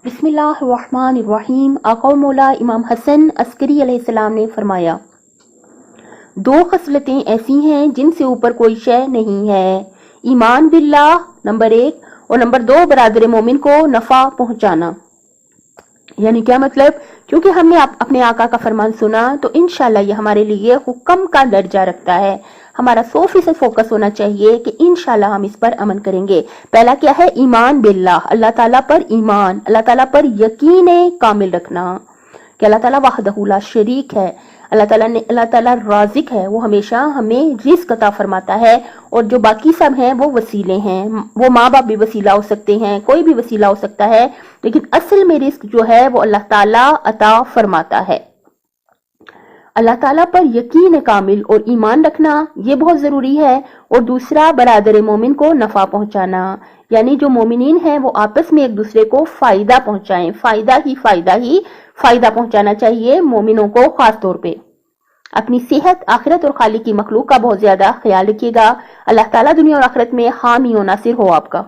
बिस्मिल्लाहिर्रहमानिर्रहीम। आका मौला इमाम हसन अस्करी अलैहिस्सलाम ने फरमाया, दो खसलतें ऐसी हैं जिनसे ऊपर कोई शय नहीं है, ईमान बिल्लाह नंबर 1 और नंबर 2 बरादर मोमिन को नफा पहुंचाना। यानी क्या मतलब, क्योंकि हमने अपने आका का फरमान सुना तो इंशाल्लाह ये हमारे लिए हुक्म का दर्जा रखता है। हमारा 100% फोकस होना चाहिए कि इंशाल्लाह हम इस पर अमल करेंगे। पहला क्या है? ईमान बिल्लाह, अल्लाह ताला पर ईमान, अल्लाह ताला पर यकीन कामिल रखना कि अल्लाह ताला वहदहू ला शरीक है, अल्लाह ताला राज़िक है, वो हमेशा हमें रिज़्क अता फरमाता है। और जो बाकी सब हैं वो वसीले हैं, वो माँ बाप भी वसीला हो सकते हैं, कोई भी वसीला हो सकता है, लेकिन असल में रिज़्क जो है वो अल्लाह ताला अता फरमाता है। अल्लाह ताला पर यकीन कामिल और ईमान रखना ये बहुत जरूरी है। और दूसरा, बरादर मोमिन को नफा पहुंचाना, यानी जो मोमिनीन हैं वो आपस में एक दूसरे को फायदा पहुंचाएं, फायदा पहुंचाना चाहिए मोमिनों को। खास तौर पे अपनी सेहत, आखिरत और खालिक की मखलूक का बहुत ज्यादा ख्याल रखिएगा। अल्लाह ताला दुनिया और आखिरत में हामी और नासिर हो आपका।